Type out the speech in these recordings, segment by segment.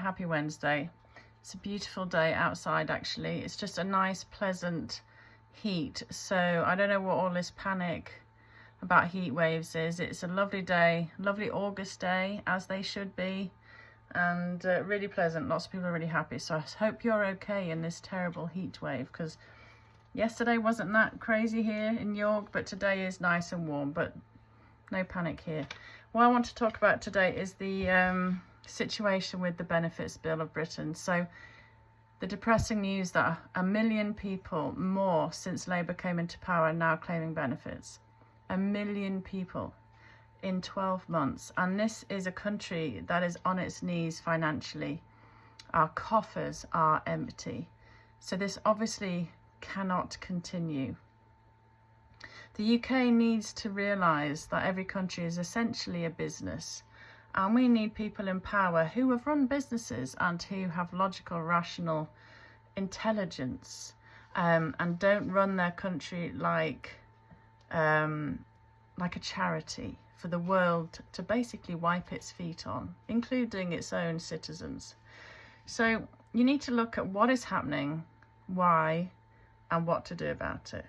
happy Wednesday. It's a beautiful day outside actually. It's just a nice pleasant heat, so I don't know what all this panic about heat waves is. It's a lovely day, lovely August day, as they should be, and really pleasant. Lots of people are really happy, so I hope you're okay in this terrible heat wave, because yesterday wasn't that crazy here in York, but today is nice and warm, but no panic here. What I want to talk about today is the situation with the benefits bill of Britain. So the depressing news that 1 million people more since Labour came into power are now claiming benefits. 1 million people in 12 months. And this is a country that is on its knees financially. Our coffers are empty. So this obviously cannot continue. The UK needs to realise that every country is essentially a business, and we need people in power who have run businesses and who have logical, rational intelligence, and don't run their country like a charity for the world to basically wipe its feet on, including its own citizens. So you need to look at what is happening, why, and what to do about it.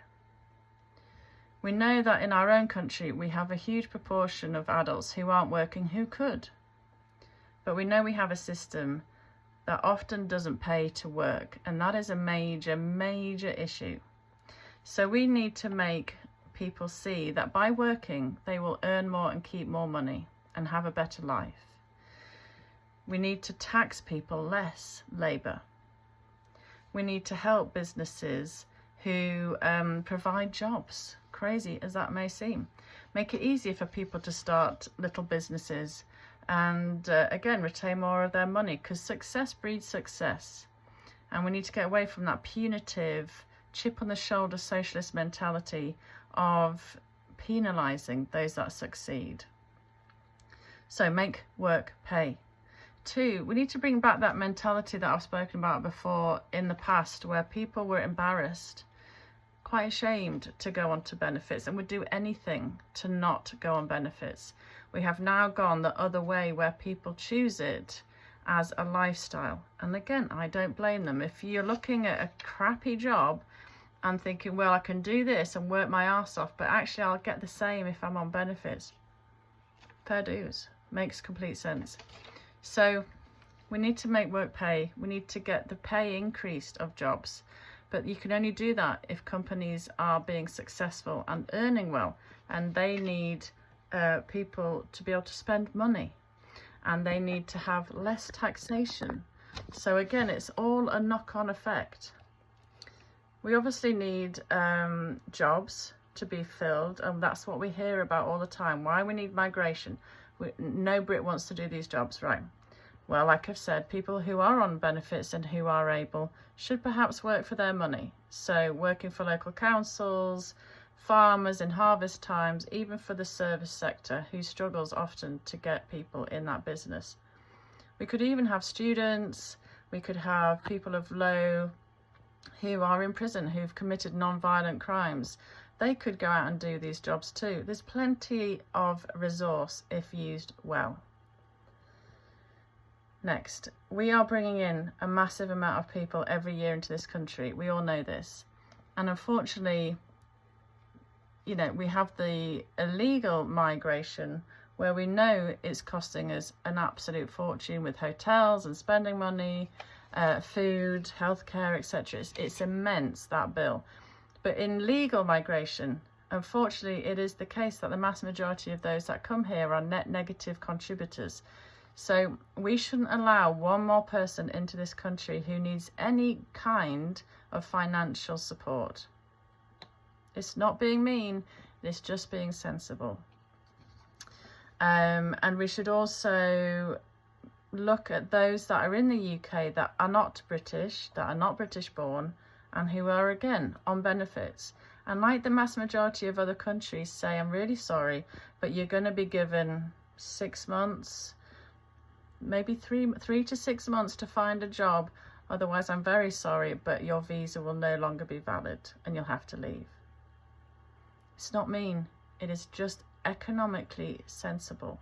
We know that in our own country we have a huge proportion of adults who aren't working who could. But we know we have a system that often doesn't pay to work, and that is a major, major issue. So we need to make people see that by working they will earn more and keep more money and have a better life. We need to tax people less, Labour. We need to help businesses who provide jobs, crazy as that may seem. Make it easier for people to start little businesses and again retain more of their money, because success breeds success, and we need to get away from that punitive, chip on the shoulder socialist mentality of penalising those that succeed. So make work pay. 2, we need to bring back that mentality that I've spoken about before in the past, where people were embarrassed, quite ashamed to go on to benefits, and would do anything to not go on benefits. We have now gone the other way, where people choose it as a lifestyle. And again, I don't blame them. If you're looking at a crappy job and thinking, well, I can do this and work my arse off, but actually I'll get the same if I'm on benefits, fair dues. Makes complete sense. So we need to make work pay. We need to get the pay increased of jobs. But you can only do that if companies are being successful and earning well. And they need people to be able to spend money. And they need to have less taxation. So again, it's all a knock-on effect. We obviously need jobs to be filled. And that's what we hear about all the time. Why we need migration. No Brit wants to do these jobs, right? Well, like I've said, people who are on benefits and who are able should perhaps work for their money. So working for local councils, farmers in harvest times, even for the service sector, who struggles often to get people in that business. We could even have students, we could have people of low who are in prison, who've committed non-violent crimes. They could go out and do these jobs too. There's plenty of resource if used well. Next, we are bringing in a massive amount of people every year into this country. We all know this. And unfortunately, you know, we have the illegal migration where we know it's costing us an absolute fortune with hotels and spending money, food, healthcare, etc. It's immense, that bill. But in legal migration, unfortunately, it is the case that the mass majority of those that come here are net negative contributors. So we shouldn't allow one more person into this country who needs any kind of financial support. It's not being mean, it's just being sensible. And we should also look at those that are in the UK that are not British, that are not British born, and who are again on benefits. And like the mass majority of other countries, say, I'm really sorry, but you're going to be given 6 months, maybe three to 6 months to find a job. Otherwise, I'm very sorry, but your visa will no longer be valid and you'll have to leave. It's not mean. It is just economically sensible.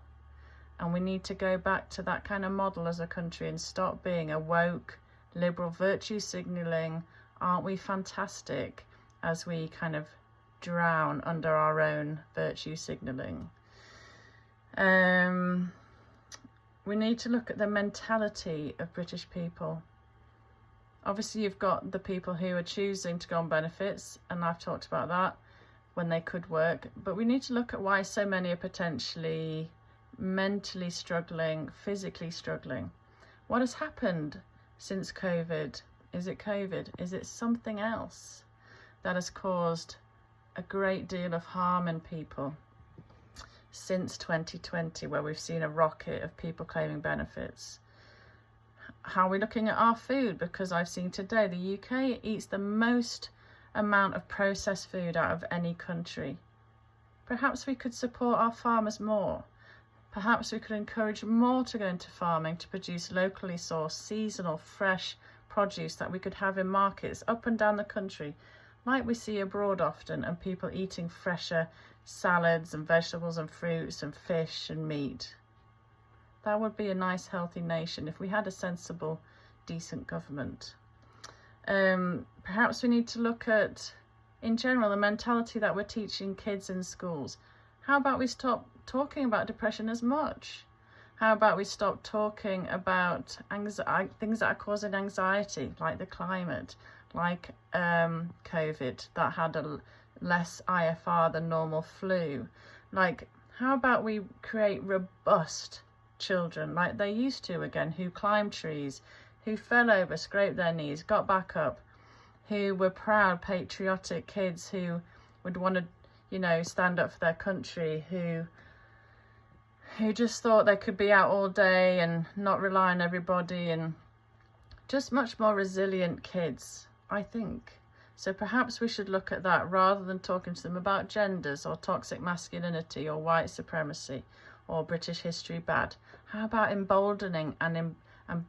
And we need to go back to that kind of model as a country and stop being a woke, liberal, virtue signalling, aren't we fantastic, as we kind of drown under our own virtue signalling. We need to look at the mentality of British people. Obviously, you've got the people who are choosing to go on benefits, and I've talked about that, when they could work. But we need to look at why so many are potentially mentally struggling, physically struggling. What has happened since COVID? Is it COVID? Is it something else that has caused a great deal of harm in people since 2020, where we've seen a rocket of people claiming benefits? How are we looking at our food? Because I've seen today the UK eats the most amount of processed food out of any country. Perhaps we could support our farmers more. Perhaps we could encourage more to go into farming to produce locally sourced, seasonal, fresh produce that we could have in markets up and down the country, like we see abroad often, and people eating fresher salads and vegetables and fruits and fish and meat. That would be a nice, healthy nation if we had a sensible, decent government. Perhaps we need to look at, in general, the mentality that we're teaching kids in schools. How about we stop talking about depression as much? How about we stop talking about things that are causing anxiety, like the climate, like COVID, that had a less IFR than normal flu? Like, how about we create robust children like they used to again, who climbed trees, who fell over, scraped their knees, got back up, who were proud, patriotic kids who would want to, stand up for their country, who just thought they could be out all day and not rely on everybody, and just much more resilient kids, I think. So perhaps we should look at that rather than talking to them about genders or toxic masculinity or white supremacy or British history bad. How about emboldening and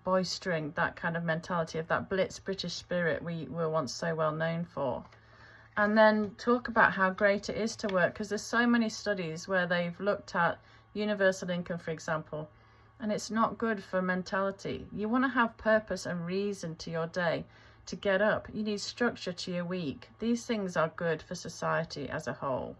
boistering that kind of mentality of that blitz British spirit we were once so well known for? And then talk about how great it is to work, because there's so many studies where they've looked at universal income, for example, and it's not good for mentality. You want to have purpose and reason to your day, to get up. You need structure to your week. These things are good for society as a whole.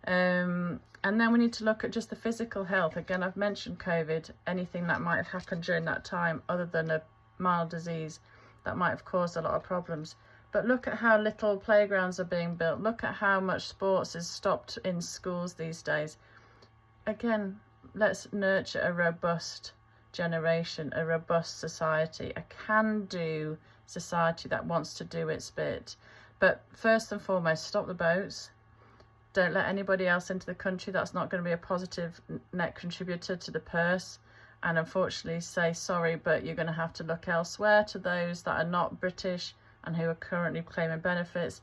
And then we need to look at just the physical health. Again, I've mentioned COVID, anything that might have happened during that time other than a mild disease that might have caused a lot of problems. But look at how little playgrounds are being built. Look at how much sports is stopped in schools these days. Again, let's nurture a robust generation, a robust society, a can-do society that wants to do its bit. But first and foremost, stop the boats. Don't let anybody else into the country that's not going to be a positive net contributor to the purse. And unfortunately say, sorry, but you're going to have to look elsewhere, to those that are not British and who are currently claiming benefits.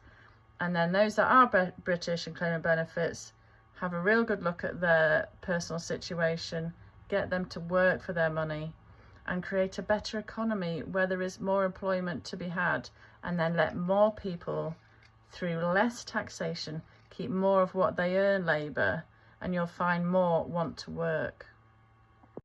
And then those that are British and claiming benefits, have a real good look at their personal situation, get them to work for their money and create a better economy where there is more employment to be had, and then let more people, through less taxation, keep more of what they earn labour, and you'll find more want to work.